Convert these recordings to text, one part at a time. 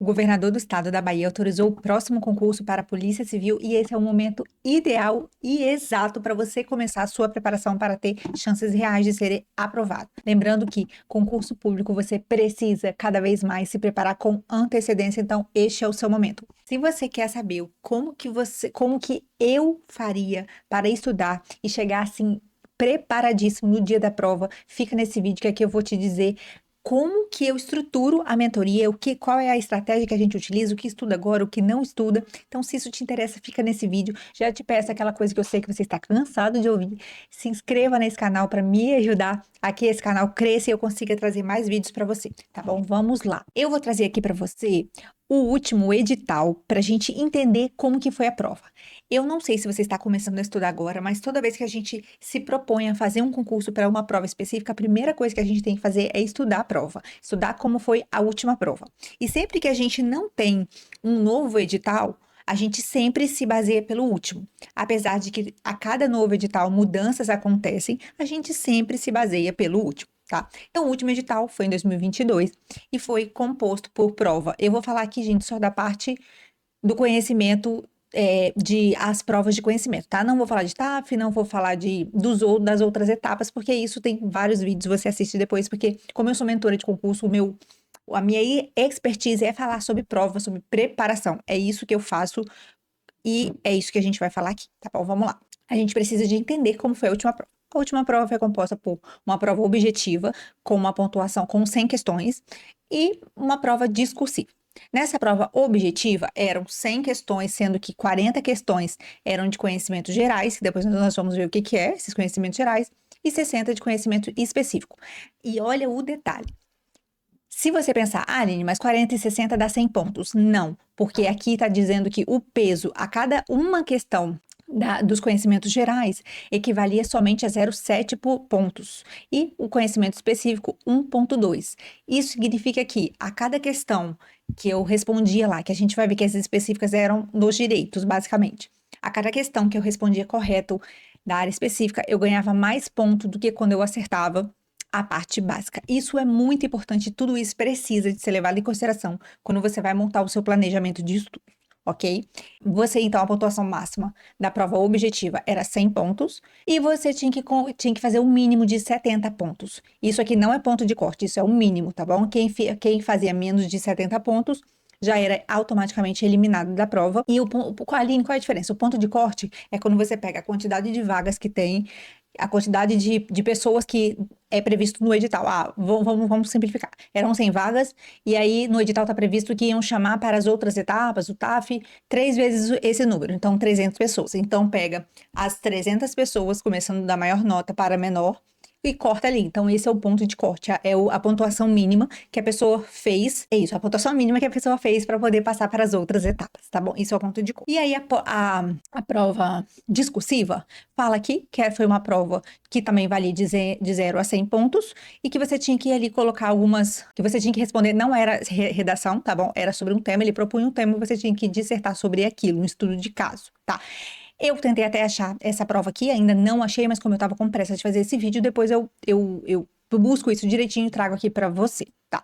O governador do estado da Bahia autorizou o próximo concurso para a Polícia Civil e esse é o momento ideal e exato para você começar a sua preparação para ter chances reais de ser aprovado. Lembrando que concurso público você precisa cada vez mais se preparar com antecedência, então este é o seu momento. Se você quer saber como que eu faria para estudar e chegar assim preparadíssimo no dia da prova, fica nesse vídeo que aqui eu vou te dizer como que eu estruturo a mentoria, qual é a estratégia que a gente utiliza, o que estuda agora, o que não estuda. Então, se isso te interessa, fica nesse vídeo. Já te peço aquela coisa que eu sei que você está cansado de ouvir. Se inscreva nesse canal para me ajudar a que esse canal cresça e eu consiga trazer mais vídeos para você, tá bom? Vamos lá. Eu vou trazer aqui para você o último edital para a gente entender como que foi a prova. Eu não sei se você está começando a estudar agora, mas toda vez que a gente se propõe a fazer um concurso para uma prova específica, a primeira coisa que a gente tem que fazer é estudar a prova, estudar como foi a última prova. E sempre que a gente não tem um novo edital, a gente sempre se baseia pelo último. Apesar de que a cada novo edital mudanças acontecem, a gente sempre se baseia pelo último. Tá? Então, o último edital foi em 2022 e foi composto por prova. Eu vou falar aqui, gente, só da parte do conhecimento de as provas de conhecimento, tá? Não vou falar de TAF, não vou falar das outras etapas, porque isso tem vários vídeos, você assiste depois, porque como eu sou mentora de concurso, a minha expertise é falar sobre prova, sobre preparação. É isso que eu faço e é isso que a gente vai falar aqui, tá bom? Vamos lá. A gente precisa de entender como foi a última prova. A última prova foi composta por uma prova objetiva, com uma pontuação com 100 questões, e uma prova discursiva. Nessa prova objetiva, eram 100 questões, sendo que 40 questões eram de conhecimentos gerais, que depois nós vamos ver o que é esses conhecimentos gerais, e 60 de conhecimento específico. E olha o detalhe. Se você pensar, Aline, mas 40 e 60 dá 100 pontos. Não, porque aqui está dizendo que o peso a cada uma questão dos conhecimentos gerais equivalia somente a 0,7 pontos. E o conhecimento específico, 1,2. Isso significa que a cada questão que eu respondia lá, que a gente vai ver que as específicas eram dos direitos, basicamente. A cada questão que eu respondia correto da área específica, eu ganhava mais ponto do que quando eu acertava a parte básica. Isso é muito importante, tudo isso precisa de ser levado em consideração quando você vai montar o seu planejamento de estudo, ok? Você, então, a pontuação máxima da prova objetiva era 100 pontos e você tinha que fazer o mínimo de 70 pontos. Isso aqui não é ponto de corte, isso é o mínimo, tá bom? Quem fazia menos de 70 pontos já era automaticamente eliminado da prova. E Aline, qual é a diferença? O ponto de corte é quando você pega a quantidade de vagas que tem, a quantidade de pessoas que é previsto no edital. Vamos simplificar. Eram 100 vagas, e aí no edital está previsto que iam chamar para as outras etapas, o TAF, 3 vezes esse número, então 300 pessoas. Então pega as 300 pessoas, começando da maior nota para a menor, e corta ali. Então, esse é o ponto de corte, a pontuação mínima que a pessoa fez. É isso, a pontuação mínima que a pessoa fez para poder passar para as outras etapas, tá bom? Isso é o ponto de corte. E aí, a prova discursiva fala aqui que foi uma prova que também valia de 0 a 100 pontos e que você tinha que ali colocar algumas, que você tinha que responder, não era redação, tá bom? Era sobre um tema, ele propunha um tema e você tinha que dissertar sobre aquilo, um estudo de caso, tá? Eu tentei até achar essa prova aqui, ainda não achei, mas como eu tava com pressa de fazer esse vídeo, depois eu busco isso direitinho e trago aqui para você, tá?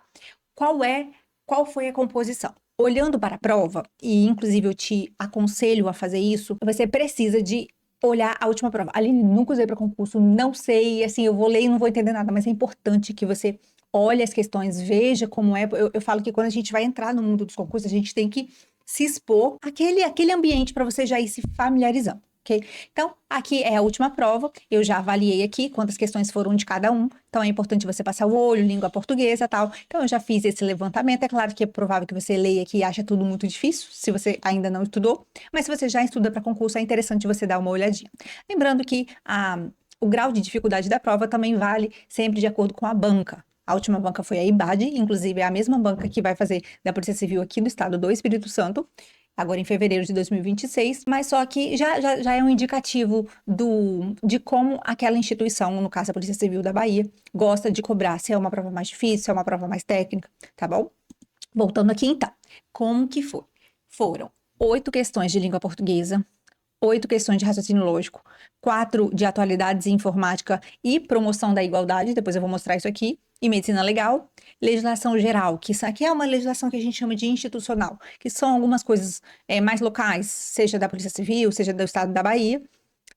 Qual foi a composição? Olhando para a prova, e inclusive eu te aconselho a fazer isso, você precisa de olhar a última prova. Aline, nunca usei para concurso, não sei, assim, eu vou ler e não vou entender nada, mas é importante que você olhe as questões, veja como é. Eu falo que quando a gente vai entrar no mundo dos concursos, a gente tem que se expor àquele ambiente para você já ir se familiarizando, ok? Então, aqui é a última prova, eu já avaliei aqui quantas questões foram de cada um, então é importante você passar o olho, língua portuguesa e tal. Então, eu já fiz esse levantamento, é claro que é provável que você leia aqui e ache tudo muito difícil, se você ainda não estudou, mas se você já estuda para concurso, é interessante você dar uma olhadinha. Lembrando que o grau de dificuldade da prova também vale sempre de acordo com a banca. A última banca foi a IBAD, inclusive é a mesma banca que vai fazer da Polícia Civil aqui do estado do Espírito Santo, agora em fevereiro de 2026, mas só que já é um indicativo de como aquela instituição, no caso a Polícia Civil da Bahia, gosta de cobrar, se é uma prova mais difícil, se é uma prova mais técnica, tá bom? Voltando aqui então, como que foi? Foram 8 questões de língua portuguesa, 8 questões de raciocínio lógico, 4 de atualidades e informática e promoção da igualdade, depois eu vou mostrar isso aqui, e medicina legal, legislação geral, que é uma legislação que a gente chama de institucional, que são algumas coisas mais locais, seja da Polícia Civil, seja do Estado da Bahia,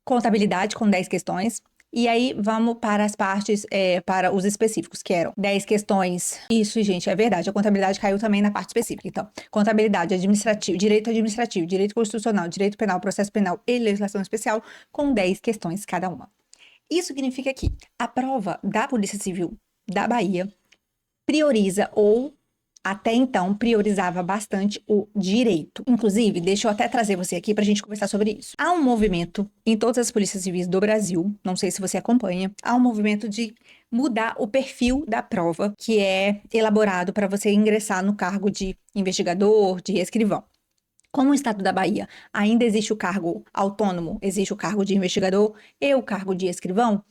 contabilidade com 10 questões. E aí, vamos para as partes, para os específicos, que eram 10 questões. Isso, gente, é verdade. A contabilidade caiu também na parte específica. Então, contabilidade, administrativo, direito constitucional, direito penal, processo penal e legislação especial, com 10 questões cada uma. Isso significa que a prova da Polícia Civil da Bahia prioriza ou até então priorizava bastante o direito. Inclusive, deixa eu até trazer você aqui para a gente conversar sobre isso. Há um movimento em todas as polícias civis do Brasil, não sei se você acompanha, há um movimento de mudar o perfil da prova que é elaborado para você ingressar no cargo de investigador, de escrivão. Como o estado da Bahia ainda existe o cargo autônomo, existe o cargo de investigador e o cargo de escrivão,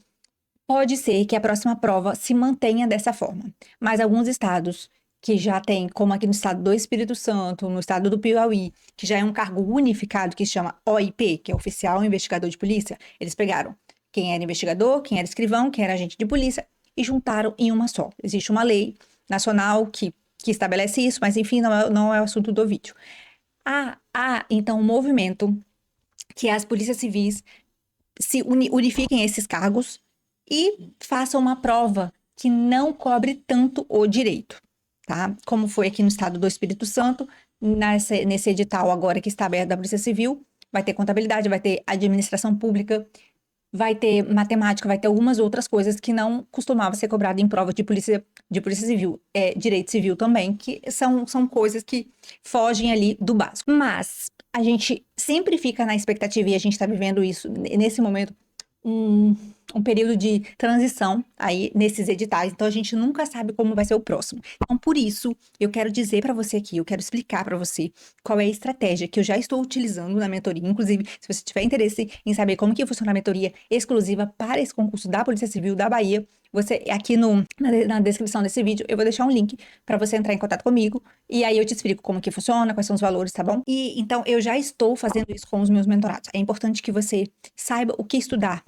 pode ser que a próxima prova se mantenha dessa forma. Mas alguns estados que já tem, como aqui no estado do Espírito Santo, no estado do Piauí, que já é um cargo unificado que se chama OIP, que é Oficial Investigador de Polícia, eles pegaram quem era investigador, quem era escrivão, quem era agente de polícia e juntaram em uma só. Existe uma lei nacional que estabelece isso, mas enfim, não é o assunto do vídeo. Há então um movimento que as polícias civis se unifiquem esses cargos e façam uma prova que não cobre tanto o direito, tá? Como foi aqui no estado do Espírito Santo, nesse edital agora que está aberto da Polícia Civil, vai ter contabilidade, vai ter administração pública, vai ter matemática, vai ter algumas outras coisas que não costumava ser cobrado em prova de polícia civil, direito civil também, que são coisas que fogem ali do básico. Mas a gente sempre fica na expectativa, e a gente está vivendo isso nesse momento, um período de transição aí nesses editais, então a gente nunca sabe como vai ser o próximo. Então, por isso, eu quero dizer para você aqui, eu quero explicar para você qual é a estratégia que eu já estou utilizando na mentoria. Inclusive, se você tiver interesse em saber como que funciona a mentoria exclusiva para esse concurso da Polícia Civil da Bahia, você aqui na descrição desse vídeo, eu vou deixar um link para você entrar em contato comigo e aí eu te explico como que funciona, quais são os valores, tá bom? E então eu já estou fazendo isso com os meus mentorados. É importante que você saiba o que estudar.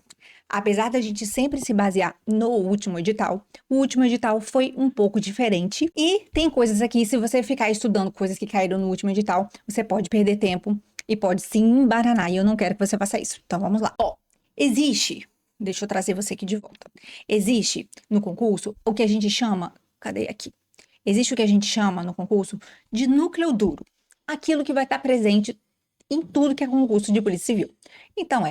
Apesar da gente sempre se basear no último edital, o último edital foi um pouco diferente e tem coisas aqui, se você ficar estudando coisas que caíram no último edital, você pode perder tempo e pode se embaranar e eu não quero que você faça isso. Então vamos lá. Deixa eu trazer você aqui de volta. Existe no concurso o que a gente chama, cadê aqui? Existe o que a gente chama no concurso de núcleo duro, aquilo que vai estar presente em tudo que é concurso de Polícia Civil. Então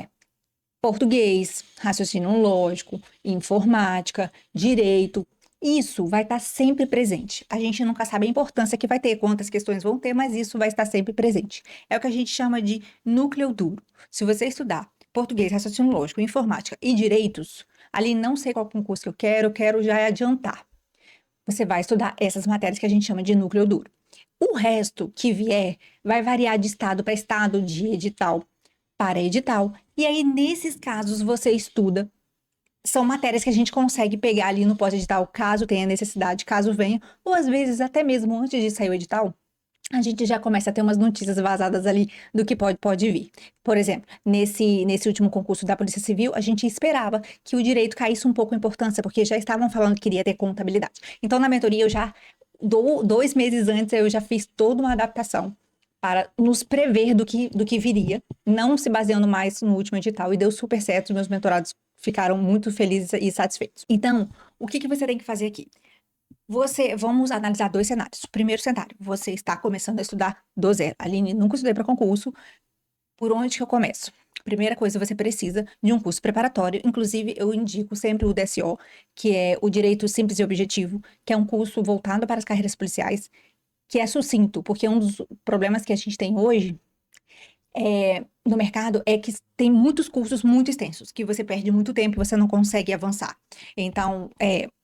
português, raciocínio lógico, informática, direito, isso vai estar sempre presente. A gente nunca sabe a importância que vai ter, quantas questões vão ter, mas isso vai estar sempre presente. É o que a gente chama de núcleo duro. Se você estudar português, raciocínio lógico, informática e direitos, ali não sei qual concurso que eu quero já adiantar. Você vai estudar essas matérias que a gente chama de núcleo duro. O resto que vier vai variar de estado para estado, de edital para edital. E aí, nesses casos, você estuda. São matérias que a gente consegue pegar ali no pós-edital, caso tenha necessidade, caso venha, ou às vezes até mesmo antes de sair o edital, a gente já começa a ter umas notícias vazadas ali do que pode vir. Por exemplo, nesse último concurso da Polícia Civil, a gente esperava que o direito caísse um pouco em importância, porque já estavam falando que queria ter contabilidade. Então, na mentoria, eu já, 2 meses antes, eu já fiz toda uma adaptação para nos prever do que viria, não se baseando mais no último edital, e deu super certo, os meus mentorados ficaram muito felizes e satisfeitos. Então, o que você tem que fazer aqui? Vamos analisar 2 cenários. Primeiro cenário, você está começando a estudar do zero. Aline, nunca estudei para concurso, por onde que eu começo? Primeira coisa, você precisa de um curso preparatório, inclusive eu indico sempre o DSO, que é o Direito Simples e Objetivo, que é um curso voltado para as carreiras policiais, que é sucinto, porque um dos problemas que a gente tem hoje no mercado é que tem muitos cursos muito extensos, que você perde muito tempo e você não consegue avançar. Então,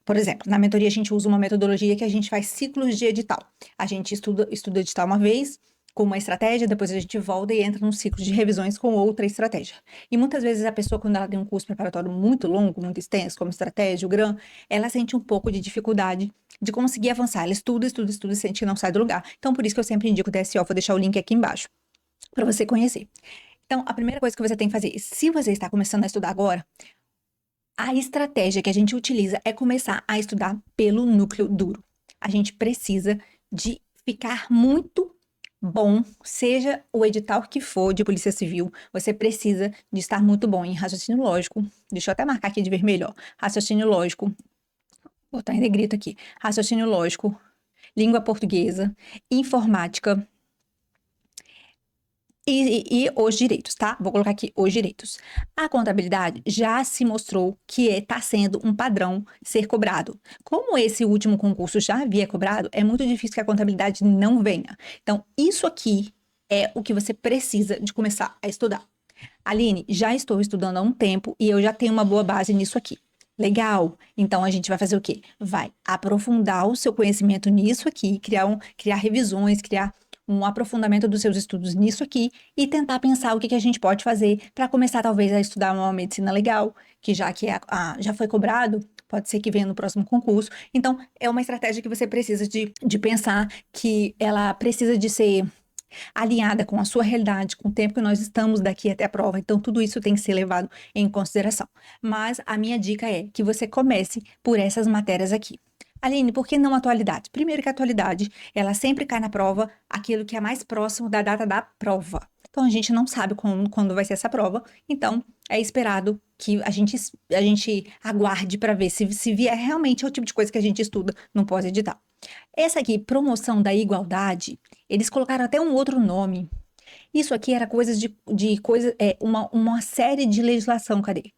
por exemplo, na mentoria a gente usa uma metodologia que a gente faz ciclos de edital. A gente estuda edital uma vez, com uma estratégia, depois a gente volta e entra num ciclo de revisões com outra estratégia. E muitas vezes a pessoa, quando ela tem um curso preparatório muito longo, muito extenso, como estratégia, o GRAM, ela sente um pouco de dificuldade de conseguir avançar. Ela estuda e sente que não sai do lugar. Então, por isso que eu sempre indico o DSO, vou deixar o link aqui embaixo para você conhecer. Então, a primeira coisa que você tem que fazer, se você está começando a estudar agora, a estratégia que a gente utiliza é começar a estudar pelo núcleo duro. a gente precisa de ficar muito bom, seja o edital que for de Polícia Civil, você precisa de estar muito bom em raciocínio lógico. Deixa eu até marcar aqui de vermelho, ó. Raciocínio lógico, vou botar em negrito aqui. Raciocínio lógico, língua portuguesa, informática, e os direitos, tá? Vou colocar aqui os direitos. A contabilidade já se mostrou que está sendo um padrão ser cobrado. Como esse último concurso já havia cobrado, é muito difícil que a contabilidade não venha. Então, isso aqui é o que você precisa de começar a estudar. Aline, já estou estudando há um tempo e eu já tenho uma boa base nisso aqui. Legal. Então a gente vai fazer o quê? Vai aprofundar o seu conhecimento nisso aqui, criar revisões, criar um aprofundamento dos seus estudos nisso aqui e tentar pensar o que a gente pode fazer para começar talvez a estudar uma medicina legal, que já foi cobrado, pode ser que venha no próximo concurso. Então é uma estratégia que você precisa de pensar que ela precisa de ser alinhada com a sua realidade, com o tempo que nós estamos daqui até a prova. Então, tudo isso tem que ser levado em consideração. Mas a minha dica é que você comece por essas matérias aqui. Aline, por que não atualidade? Primeiro que a atualidade, ela sempre cai na prova aquilo que é mais próximo da data da prova. Então, a gente não sabe quando vai ser essa prova. Então, é esperado que a gente aguarde para ver se vier realmente é o tipo de coisa que a gente estuda no pós-edital. Essa aqui, promoção da igualdade, eles colocaram até um outro nome. Isso aqui era coisas uma série de legislação, cadê?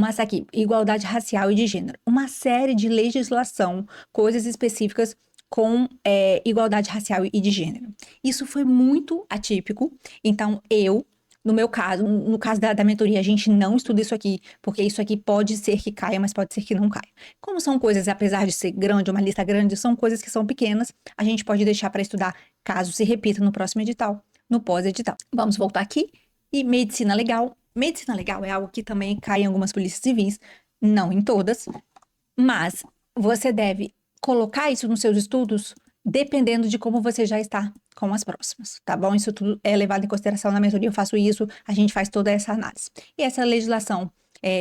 Essa aqui, igualdade racial e de gênero. Uma série de legislação, coisas específicas com igualdade racial e de gênero. Isso foi muito atípico, então no meu caso, no caso da mentoria, a gente não estuda isso aqui, porque isso aqui pode ser que caia, mas pode ser que não caia. Como são coisas, apesar de ser grande, uma lista grande, são coisas que são pequenas, a gente pode deixar para estudar caso se repita no próximo edital, no pós-edital. Vamos voltar aqui. E medicina legal. Medicina legal é algo que também cai em algumas polícias civis, não em todas, mas você deve colocar isso nos seus estudos dependendo de como você já está com as próximas, tá bom? Isso tudo é levado em consideração na mentoria, eu faço isso, a gente faz toda essa análise. E essa legislação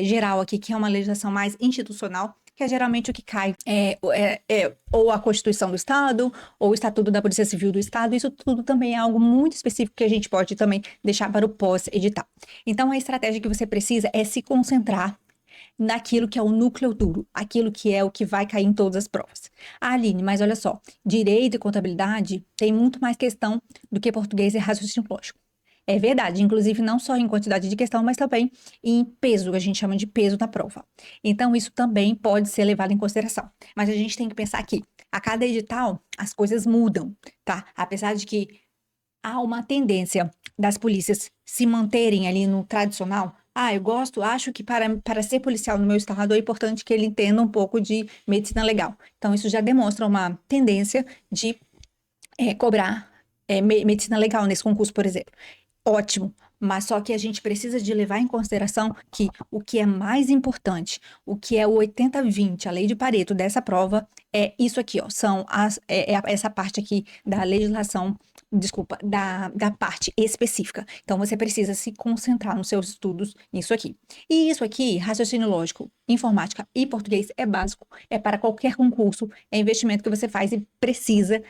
geral aqui, que é uma legislação mais institucional, que é geralmente o que cai ou a Constituição do Estado, ou o Estatuto da Polícia Civil do Estado, isso tudo também é algo muito específico que a gente pode também deixar para o pós-edital. Então, a estratégia que você precisa é se concentrar naquilo que é o núcleo duro, aquilo que é o que vai cair em todas as provas. Ah, Aline, mas olha só, direito e contabilidade tem muito mais questão do que português e raciocínio lógico. É verdade, inclusive não só em quantidade de questão, mas também em peso, que a gente chama de peso na prova. Então, isso também pode ser levado em consideração. Mas a gente tem que pensar que a cada edital as coisas mudam, tá? Apesar de que há uma tendência das polícias se manterem ali no tradicional. Acho que para ser policial no meu estado é importante que ele entenda um pouco de medicina legal. Então, isso já demonstra uma tendência de cobrar medicina legal nesse concurso, por exemplo. Ótimo, mas só que a gente precisa de levar em consideração que o que é mais importante, o que é o 80-20, a lei de Pareto dessa prova, é isso aqui, ó, essa parte aqui da legislação, desculpa, da parte específica. Então, você precisa se concentrar nos seus estudos nisso aqui. E isso aqui, raciocínio lógico, informática e português, é básico, é para qualquer concurso, é investimento que você faz e precisa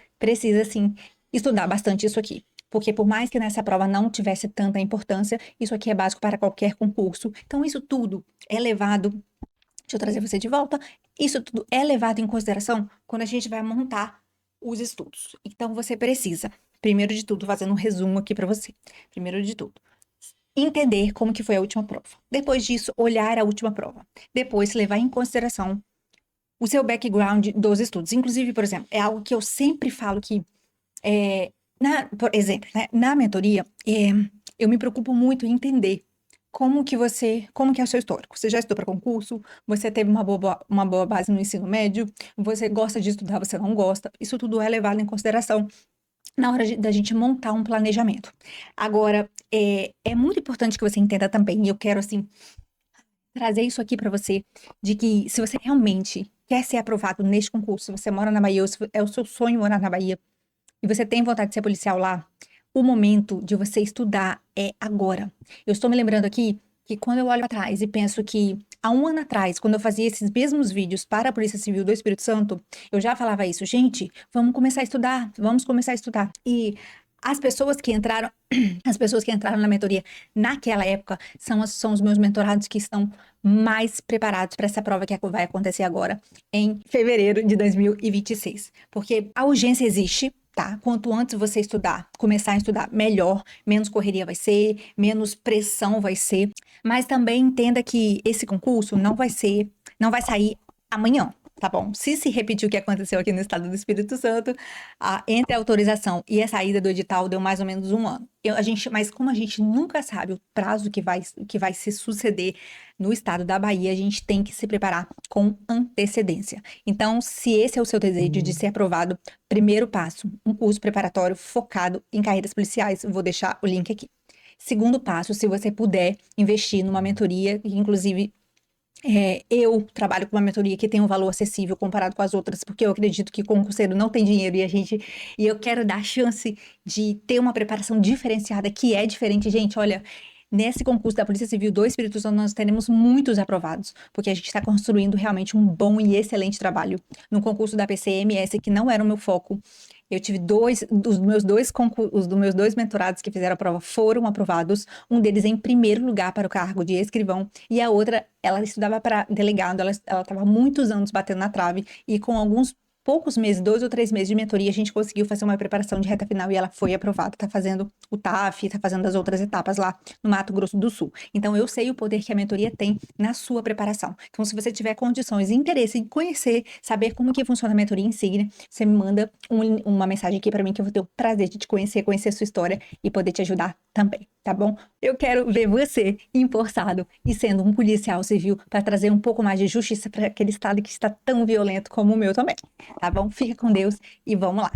sim, estudar bastante isso aqui. Porque por mais que nessa prova não tivesse tanta importância, isso aqui é básico para qualquer concurso. Então, isso tudo é levado. Deixa eu trazer você de volta. Isso tudo é levado em consideração quando a gente vai montar os estudos. Então, você precisa, primeiro de tudo, fazendo um resumo aqui para você. Primeiro de tudo, entender como que foi a última prova. Depois disso, olhar a última prova. Depois, levar em consideração o seu background dos estudos. Inclusive, por exemplo, é algo que eu sempre falo que por exemplo, né, na mentoria, eu me preocupo muito em entender como que é o seu histórico. Você já estudou para concurso? Você teve uma boa base no ensino médio? Você gosta de estudar, você não gosta? Isso tudo é levado em consideração na hora da gente montar um planejamento. Agora, é muito importante que você entenda também, e eu quero, assim, trazer isso aqui para você, de que se você realmente quer ser aprovado neste concurso, se você mora na Bahia, ou se é o seu sonho morar na Bahia, e você tem vontade de ser policial lá, o momento de você estudar é agora. Eu estou me lembrando aqui que quando eu olho atrás e penso que há um ano atrás, quando eu fazia esses mesmos vídeos para a Polícia Civil do Espírito Santo, eu já falava isso, gente, vamos começar a estudar, vamos começar a estudar. E as pessoas que entraram, as pessoas que entraram na mentoria naquela época são os meus mentorados que estão mais preparados para essa prova que vai acontecer agora em fevereiro de 2026. Porque a urgência existe, tá? Quanto antes você estudar, começar a estudar, melhor, menos correria vai ser, menos pressão vai ser. Mas também entenda que esse concurso não vai sair amanhã. Tá bom? Se repetir o que aconteceu aqui no estado do Espírito Santo, entre a autorização e a saída do edital deu mais ou menos um ano. Mas como a gente nunca sabe o prazo que vai se suceder no estado da Bahia, a gente tem que se preparar com antecedência. Então, se esse é o seu desejo de ser aprovado, primeiro passo, um curso preparatório focado em carreiras policiais. Vou deixar o link aqui. Segundo passo, se você puder investir numa mentoria, inclusive eu trabalho com uma mentoria que tem um valor acessível comparado com as outras, porque eu acredito que concurseiro não tem dinheiro e eu quero dar chance de ter uma preparação diferenciada, que é diferente. Gente, olha, nesse concurso da Polícia Civil do Espírito Santo, nós teremos muitos aprovados, porque a gente está construindo realmente um bom e excelente trabalho. No concurso da PCMS, que não era o meu foco, eu tive os meus dois mentorados que fizeram a prova foram aprovados, um deles em primeiro lugar para o cargo de escrivão, e a outra, ela estudava para delegado, ela estava há muitos anos batendo na trave, e com alguns poucos meses, 2 ou 3 meses de mentoria, a gente conseguiu fazer uma preparação de reta final e ela foi aprovada. Tá fazendo o TAF, tá fazendo as outras etapas lá no Mato Grosso do Sul. Então, eu sei o poder que a mentoria tem na sua preparação. Então, se você tiver condições e interesse em conhecer, saber como que funciona a mentoria insígnia, você me manda uma mensagem aqui para mim que eu vou ter o prazer de te conhecer a sua história e poder te ajudar também, tá bom? Eu quero ver você empossado e sendo um policial civil para trazer um pouco mais de justiça para aquele estado que está tão violento como o meu também. Tá bom? Fica com Deus e vamos lá.